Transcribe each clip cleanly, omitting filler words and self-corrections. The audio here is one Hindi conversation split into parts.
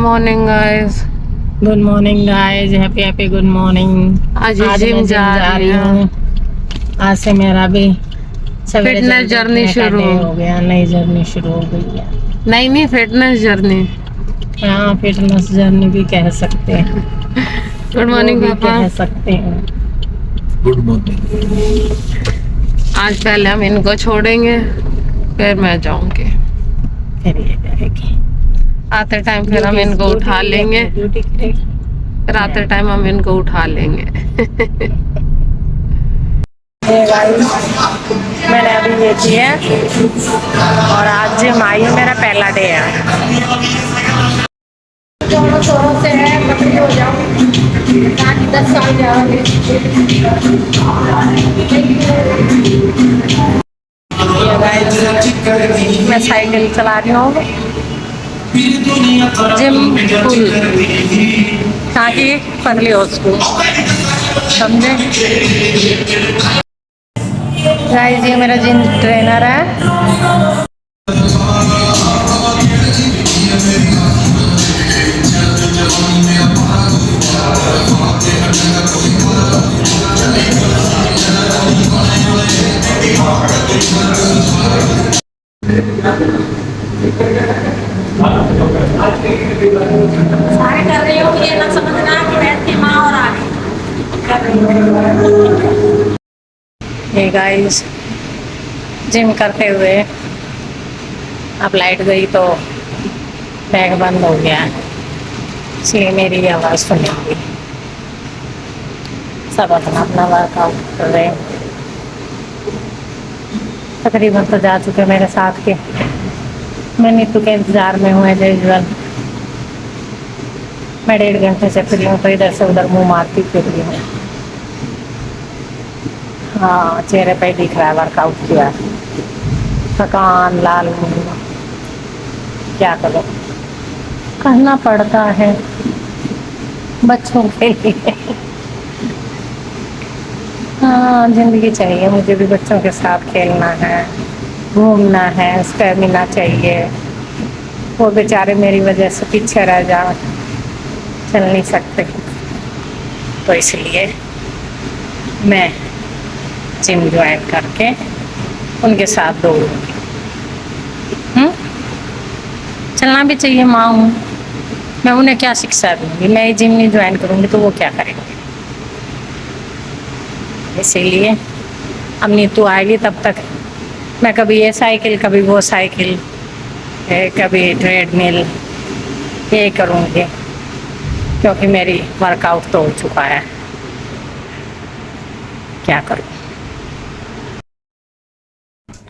Morning guys. Good morning guys, happy good morning. आज मैं जिम जा रही हूँ। आज से मेरा भी सवेरे फिटनेस जर्नी शुरू हो गया, नई जर्नी शुरू हो गई है। नहीं फिटनेस जर्नी। हाँ, फिटनेस जर्नी भी कह सकते हैं। गुड मॉर्निंग पापा। कह सकते हैं। Good morning. आज पहले हम इनको छोड़ेंगे, फिर मैं जाऊंगी। फिर ये जाएगी आते टाइम फिर हम इनको उठा लेंगे। फिर आते टाइम हम इनको उठा लेंगे। मैंने अभी ये किया और आज जिम आई हूँ, मेरा पहला डे है। जोरों से है, पतली हो जाऊँ, 10 साल जाओगे। मैं साइकिल चला रही हूँ जिम स्कूल, ताकि पतली हो स्कूल, समझे गाइस। ये मेरा जिम ट्रेनर है। सारे कर रही हूँ, ये ना समझना कि बैठ के माँ और आगे कर रही हूँ। हे गाइस, जिम करते हुए अब लाइट गई तो बैग बंद हो गया, इसलिए मेरी आवाज़ सुनेंगी। सब अपना अपना वर्कआउट कर रहे हैं। तकरीबन तो जा चुके मेरे साथ के। मैं नीतू के इंतज़ार में हूँ एज यूजुअल। मैं 1.5 घंटे से फ्री हूँ, तो इधर से उधर मुँह मारती फिर रही हूँ। हाँ, चेहरे पे दिख रहा है वर्कआउट किया, थकान, लाल मुँह। क्या करो, करना पड़ता है बच्चों के लिए। हाँ, जिंदगी चाहिए, मुझे भी बच्चों के साथ खेलना है, घूमना है, स्टेमिना चाहिए। वो बेचारे मेरी वजह से पीछे रह जा, चल नहीं सकते, तो इसलिए मैं जिम ज्वाइन करके उनके साथ दौड़ूंगी। चलना भी चाहिए, माँ हूँ मैं, उन्हें क्या शिक्षा दूंगी? मैं ही जिम नहीं ज्वाइन करूँगी तो वो क्या करेंगे? इसीलिए अब नीतू आएगी तब तक मैं कभी ये साइकिल, कभी वो साइकिल, कभी ट्रेडमिल, ये करूँगी, क्योंकि मेरी वर्कआउट तो हो चुका है। क्या करूँ?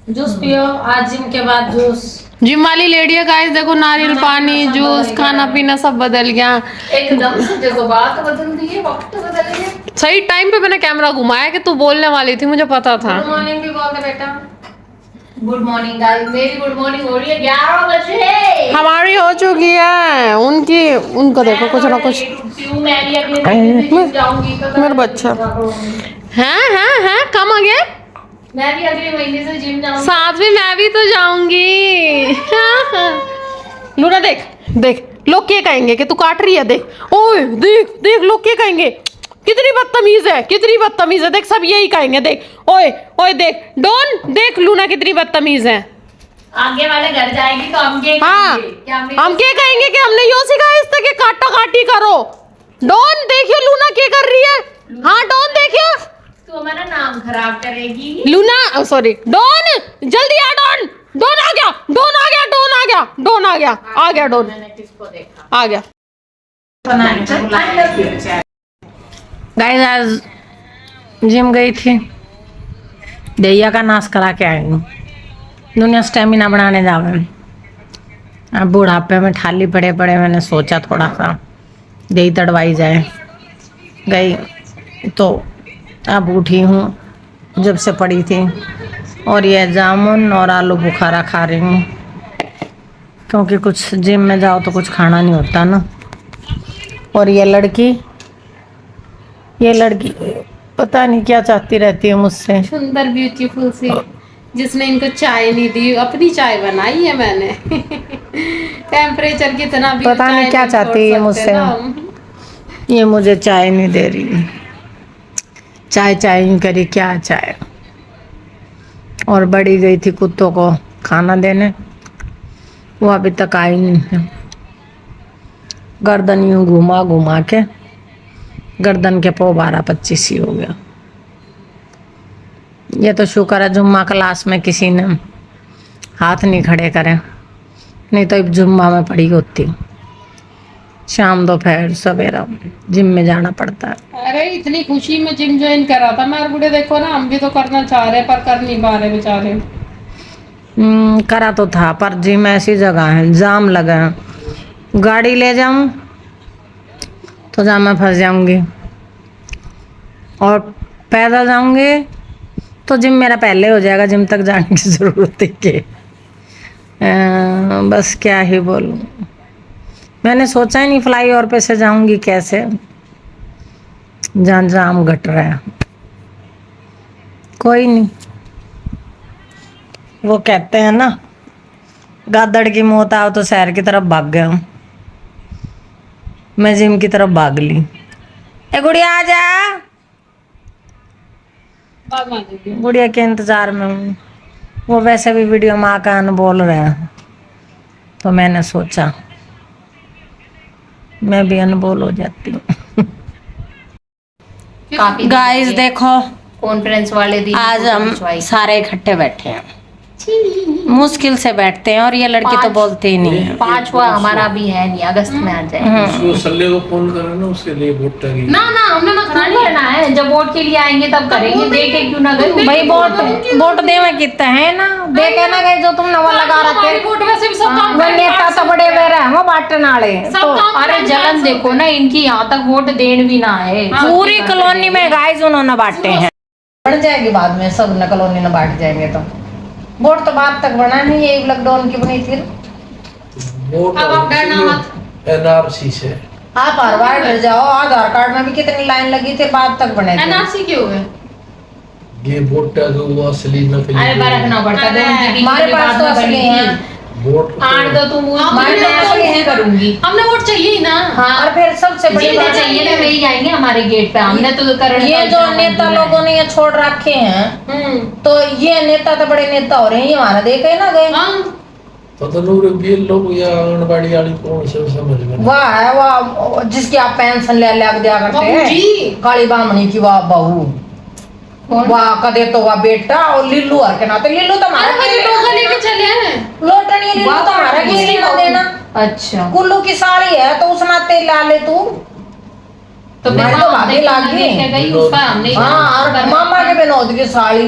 जूस पियो, आज जिम के बाद जूस। जिम वाली लेडी है गाइस, देखो नारियल पानी, जूस, खाना पीना सब बदल गया एकदम से। देखो बात बदल दी है, वक्त बदल गया। सही टाइम पे मैंने कैमरा घुमाया कि तू बोलने वाली थी, मुझे पता था। गुड मॉर्निंग भी बोल दे बेटा। गुड मॉर्निंग गाइस, मेरी गुड मॉर्निंग हो रही है 11 बजे। हमारी हो चुकी है, उनको देखो कुछ ना कुछ। मैं भी अगले महीने जाऊंगी, मेरा बच्चा है कम आ गया। मैं भी अगले महीने से जिम जाऊंगी, साथ में मैं भी तो जाऊंगी। लूना देख देख, लोग क्या कहेंगे कि तू काट रही है। देख, ओए देख देख, लोग क्या कहेंगे, कितनी बदतमीज है, कितनी बदतमीज है। देख, सब यही कहेंगे। देख, ओए ओए देख, डॉन देख, लूना कितनी बदतमीज है। आगे वाले घर जाएगी तो हम क्या हाँ, कहेंगे? हम क्या कहेंगे कि हमने यो सिखाया इस तरह के काटा काटी करो। डॉन देखियो लूना क्या कर रही है। हाँ डॉन देखियो, तो हमारा नाम खराब करेगी लूना। सॉरी डॉन, जल्दी आ डॉन। डॉन आ गया, डॉन आ गया, डॉन आ गया, डॉन आ गया, आ गया डॉन, मैंने किसको देखा आ गया। गाइस, आज जिम गई थी, दहिया का नाश करा के आई हूँ। दुनिया स्टेमिना बनाने जावे, अब बुढ़ापे में ठाली पड़े पड़े, मैंने सोचा थोड़ा सा दही तड़वाई जाए। गई तो अब उठी हूँ जब से पड़ी थी, और ये जामुन और आलू बुखारा खा रही हूँ, क्योंकि कुछ जिम में जाओ तो कुछ खाना नहीं होता ना। और ये लड़की पता नहीं क्या चाहती रहती है मुझसे। सुंदर ब्यूटीफुल सी जिसने इनको चाय नहीं दी, अपनी चाय बनाई है मैंने। टेम्परेचर कितना भी पता नहीं चाय क्या छोड़ चाहती है सकते मुझसे। ना हम। ये मुझे चाय नहीं दे रही, चाय चाय नहीं करी, क्या चाय। और बड़ी गई थी कुत्तों को खाना देने, वो अभी तक आई नहीं है। गर्दन यूं घुमा घुमा के गर्दन के पो 12-25 ही हो गया। ये तो शुक्र है जुम्मा क्लास में किसी ने हाथ नहीं खड़े करे, नहीं तो जुम्मा में पड़ी होती। शाम दोपहर सवेरा जिम में जाना पड़ता है। अरे इतनी खुशी में जिम ज्वाइन करा था मैं, बुढ़े देखो ना, हम भी तो करना चाह रहे पर कर नहीं पा रहे बेचारे। करा तो था, पर जिम ऐसी जगह है जाम लगा है, गाड़ी ले जाऊं तो जाम में फंस जाऊंगी, और पैदल जाऊंगी तो जिम मेरा पहले हो जाएगा, जिम तक जाने की जरूरत है के। बस क्या ही बोलूं, मैंने सोचा ही नहीं फ्लाईओवर पे से जाऊंगी कैसे, जहाँ जाम घट रहा है। कोई नहीं, वो कहते हैं ना गादड़ की मौत आओ तो शहर की तरफ भाग गया हूँ, मैं जिम की तरफ भाग ली। ए गुड़िया आ जा, बाद में आ जाएगी। गुड़िया के इंतजार में हूँ। वो वैसे भी वीडियो माँ का अन बोल रहे हैं, तो मैंने सोचा मैं भी अनबोल हो जाती हूँ। काफी गाइस देखो, कॉन्फ्रेंस वाले दिन आज हम सारे इकट्ठे बैठे हैं, मुश्किल से बैठते हैं, और ये लड़की तो बोलती ही नहीं है। 5वां हमारा भी है नहीं, अगस्त में आ जाए। उसको सल्ले को फोन करे ना, उसके लिए भुट्टा की ना ना हमने ना खाना नहीं लेना है, जब वोट के लिए आएंगे तब करेंगे, देखे क्यों ना गए भाई वोट दे में कितना है ना, दे के ना गए जो तुम नवा लगा रखे। वोट वैसे भी सब काम वो नेता तो बड़े बेरा है, वो बांटने वाले तो अरे जलन देखो ना इनकी, यहाँ तक वोट देन भी ना है। पूरी कॉलोनी में गाइस उन्होंने बांटे हैं। बढ़ जाएगी बाद में, सब न कॉलोनी में बांट जाएंगे तो वोट तो बाद तक बना नहीं, ये लॉकडाउन की बनी थी। वोट अब आप डरना मत। एनआरसी से आप हर बार डर जाओ, आधार कार्ड में भी कितनी लाइन लगी थी, बाद तक बने थे। एनआरसी क्यों है? ये भुट्टा जो वो असली नकली अरे रखना पड़ता है, हमारे पास तो असली है। वोट आड़ दो तुम, हमारे पास असली है। करूंगी। हमने वोट चाहिए ही ना। हाँ, और फिर सबसे बड़ी जिन्हें बात चाहिए ना वही आएंगे हमारे गेट पे, हमने तो करण ये जो नेता लोगों ने ये छोड़ रखे हैं, तो ये नेता तो बड़े नेता हो रहे हैं, ये हमारा देखे ना गए। पता नहीं ये लोग या आंगनबाड़ी वाली कौन से समझ में नहीं। वाह है वाह, जिसकी आप पेंशन ले ले दिया करते हैं, काली बामणी की वाह बहू, वाह कदे तो वाह बेटा, और लिल्लू हर के नाते, लिल्लू तो हमारा लेके चले हैं लोटनी, लिल्लू तो हमारा किसी को देना। अच्छा कुल्लू की साड़ी है तो उस नाते ला ले तू, तो मैं तो भाभी लागी। गई उसका हमने हाँ, और मामा के विनोद की साड़ी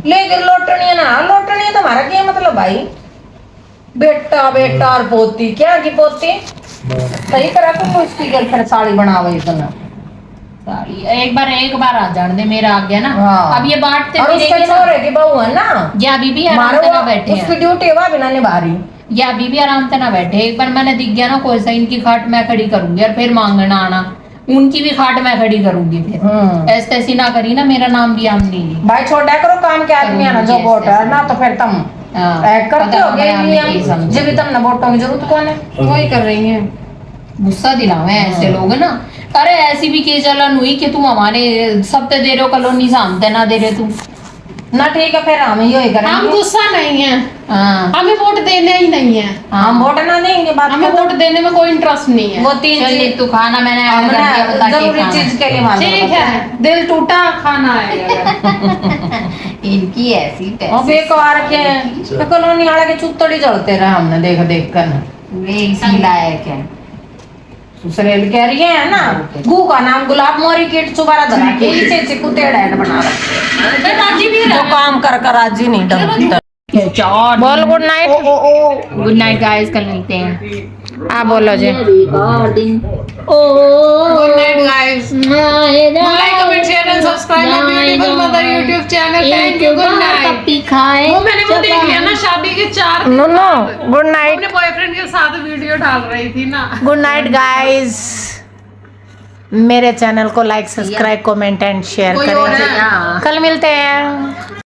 लेकिन लोटनी है ना, लोटनी है तो हमारा क्या मतलब भाई, बेटा बेटा और पोती, क्या की पोती सही करा तुम उसकी गर्लफ्रेंड साड़ी बनावे इतना। साड़ी एक बार आ जान दे, मेरा आ गया ना। हाँ। अब ये बांटते और भी उसके देंगे ना। छोरे की बहू है ना, या बीबी आराम मारो से ना बैठे उसकी हैं, ड्यूटी है बिना निभा रही। या बीबी आराम से ना बैठे। एक बार मैंने दिख गया ना कोई सा, इनकी खाट मैं खड़ी करूंगी और फिर मांगना आना, उनकी भी खाट मैं खड़ी करूंगी फिर। ऐसे तैसी ना करी ना, मेरा नाम भी आम नहीं ली। भाई छोटा करो काम के आदमी है ना, जो वोट है ना, तो फिर तुम करते हो जब भी तुमने वोटों की जरूरत कौन है, वही कर रही है। गुस्सा दिलावे ऐसे लोग ना। अरे ऐसी भी के चलन हुई कि तुम हमारे सब ते दे रहे हो, कॉलोनी से हम ते ना दे रहे तुम ना। ठीक है फिर हम यही हम करेंगे, गुस्सा नहीं है, हाँ हमें वोट देने ही नहीं है, हम वोट ना देंगे, बात हमें वोट देने में कोई इंटरेस्ट नहीं है। वो तीन चल चीज तू खाना मैंने हमने जरूरी चीज के लिए मांगा। ठीक है, दिल टूटा खाना है। इनकी ऐसी और बेकार के कॉलोनी वाले के चुत्तड़ी जलते रहे हमने देख देख कर। वे इसी लायक है। सुसरेल कह रही है ना, गू का नाम गुलाब मोरी किट चुबारा धरा के इसे से कुत्ते डैड बना रखे। राजी भी तो काम कर कर राजी नहीं डरता। बोल good night. Good night guys, कल मिलते हैं। हाँ बोलो जी। Good night guys, like comment share and subscribe my beautiful mother YouTube channel. Thank you, good night. वो मैंने वो देख लिया ना, शादी के 4 नो गुड नाइट। अपने बॉयफ्रेंड के साथ वीडियो डाल रही थी ना। Good night guys. मेरे चैनल को like subscribe comment and share कोई और है? करें। कल मिलते हैं।